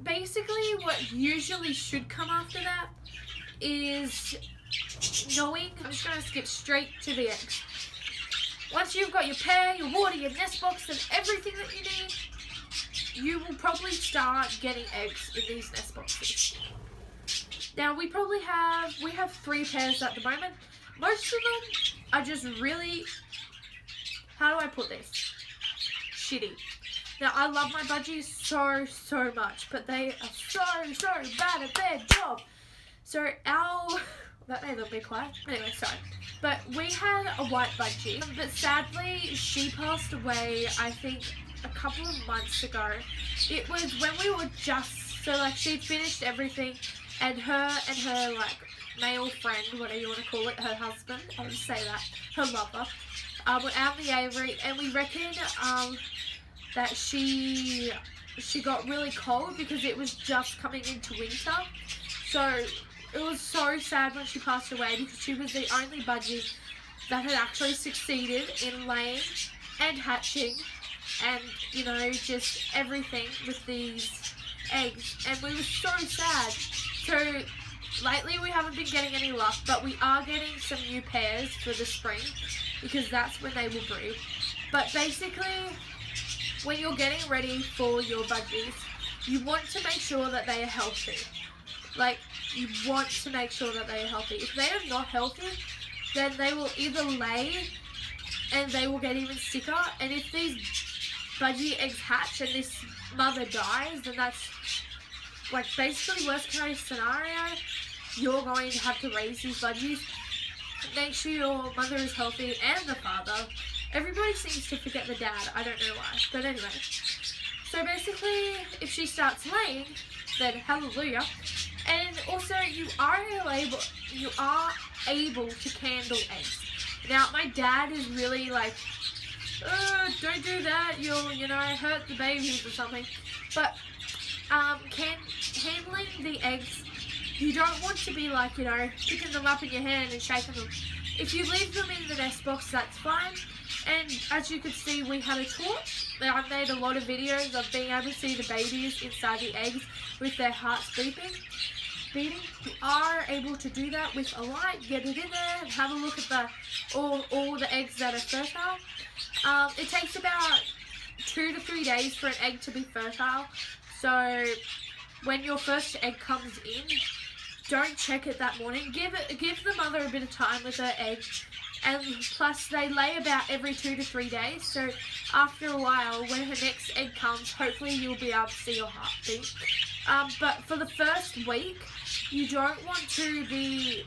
basically what usually should come after that is knowing. I'm just going to skip straight to the eggs. Once you've got your pair, your water, your nest box, and everything that you need, you will probably start getting eggs in these nest boxes. Now we have 3 pairs at the moment. Most of them are just really, how do I put this? Shitty. Now I love my budgies so much, but they are so bad at their job. So that made a little bit quiet. Anyway, sorry. But we had a white budgie, but sadly she passed away, I think, a couple of months ago. It was when we were she'd finished everything, and her like male friend, whatever you want to call it, her husband, I'll just say that, her lover, were out in the aviary, and we reckon that she got really cold because it was just coming into winter. So it was so sad when she passed away, because she was the only budgie that had actually succeeded in laying and hatching and, you know, just everything with these eggs. And we were so sad. So lately we haven't been getting any luck, but we are getting some new pairs for the spring, because that's when they will breed. But basically, when you're getting ready for your budgies, you want to make sure that they are healthy. Like, you want to make sure that they are healthy. If they are not healthy, then they will either lay and they will get even sicker. And if these budgie eggs hatch and this mother dies, then that's like basically worst case scenario. You're going to have to raise these budgies. Make sure your mother is healthy and the father. Everybody seems to forget the dad. I don't know why. But anyway. So basically, if she starts laying, then hallelujah. And also, you are able to candle eggs. Now, my dad is really like, don't do that. You'll, hurt the babies or something. But handling the eggs, you don't want to be like, picking them up in your hand and shaking them. If you leave them in the nest box, that's fine. And as you can see, we had a torch. I've made a lot of videos of being able to see the babies inside the eggs with their hearts beating. You are able to do that with a light. Get it in there and have a look at all the eggs that are fertile. It takes about 2 to 3 days for an egg to be fertile. So when your first egg comes in, don't check it that morning. Give the mother a bit of time with her egg. And plus, they lay about every 2 to 3 days. So after a while, when her next egg comes, hopefully you'll be able to see your heartbeat. But for the first week, you don't want to be,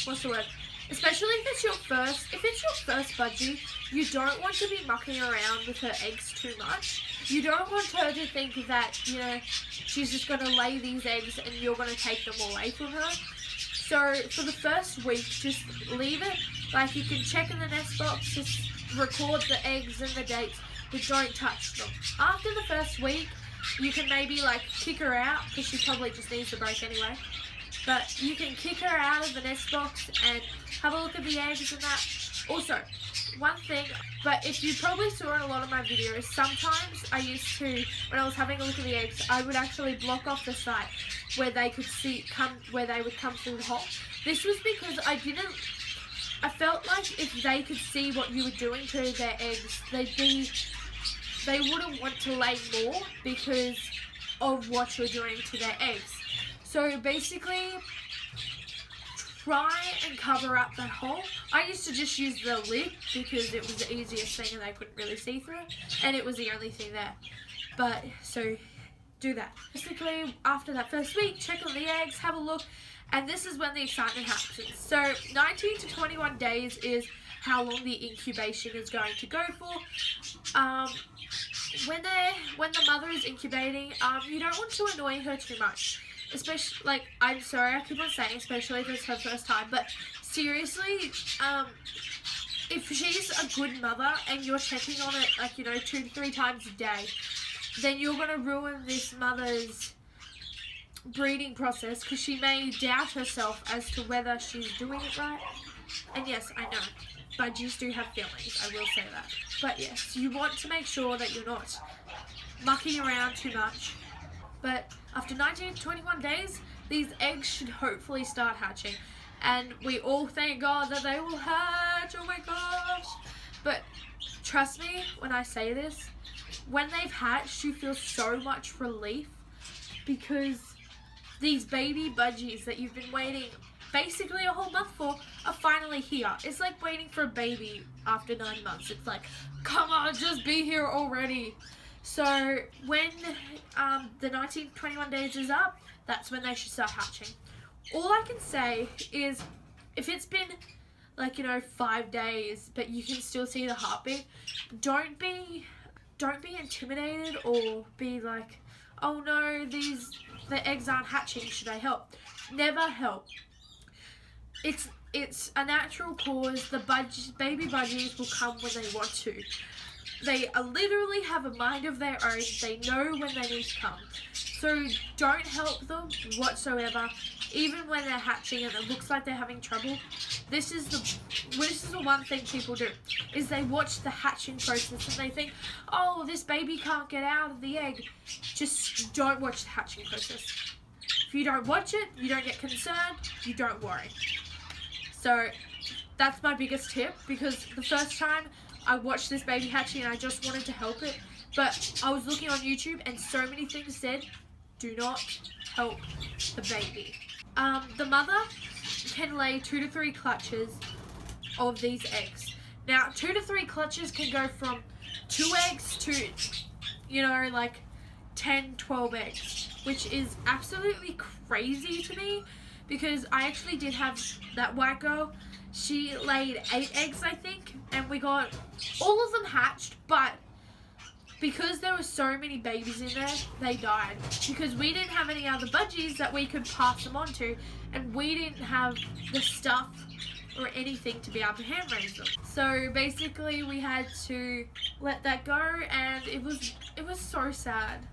especially if it's your first budgie, you don't want to be mucking around with her eggs too much. You don't want her to think that, she's just going to lay these eggs and you're going to take them away from her. So for the first week, just leave it. Like, you can check in the nest box, just record the eggs and the dates, but don't touch them. After the first week, you can maybe kick her out, because she probably just needs a break anyway. But you can kick her out of the nest box and have a look at the eggs and that. Also, one thing, but if you probably saw in a lot of my videos, sometimes I used to, when I was having a look at the eggs, I would actually block off the side where they could where they would come through the hole. This was because I felt like if they could see what you were doing to their eggs, they wouldn't want to lay more because of what you're doing to their eggs. So basically, try and cover up that hole. I used to just use the lid because it was the easiest thing and they couldn't really see through it, and it was the only thing there. But so do that. Basically, after that first week, check on the eggs, have a look, and this is when the excitement happens. So 19 to 21 days is how long the incubation is going to go for. When the mother is incubating, you don't want to annoy her too much. Especially, I'm sorry, I keep on saying especially if it's her first time, but seriously, if she's a good mother and you're checking on it 2 to 3 times a day, then you're going to ruin this mother's breeding process, because she may doubt herself as to whether she's doing it right. And yes, I know, budgies do have feelings, I will say that. But yes, you want to make sure that you're not mucking around too much. But after 19 to 21 days, these eggs should hopefully start hatching. And we all thank God that they will hatch. Oh my gosh. But trust me when I say this, when they've hatched, you feel so much relief, because these baby budgies that you've been waiting basically a whole month for are finally here. It's like waiting for a baby after 9 months. It's like, come on, just be here already. So when the 19, 21 days is up, that's when they should start hatching. All I can say is, if it's been 5 days, but you can still see the heartbeat, don't be intimidated or be like, oh no, the eggs aren't hatching, should I help? Never help. It's a natural cause. The baby budgies will come when they want to. They literally have a mind of their own. They know when they need to come. So don't help them whatsoever, even when they're hatching and it looks like they're having trouble. This is the one thing people do, is they watch the hatching process and they think, oh, this baby can't get out of the egg. Just don't watch the hatching process. If you don't watch it, you don't get concerned, you don't worry. So that's my biggest tip, because the first time I watched this baby hatching and I just wanted to help it, but I was looking on YouTube and so many things said, do not help the baby. The mother can lay 2 to 3 clutches of these eggs. Now, 2 to 3 clutches can go from 2 eggs to, 10, 12 eggs, which is absolutely crazy to me, because I actually did have that white girl. She laid 8 eggs, I think, and we got all of them hatched, but because there were so many babies in there, they died. Because we didn't have any other budgies that we could pass them on to, and we didn't have the stuff or anything to be able to hand raise them. So basically we had to let that go, and it was so sad.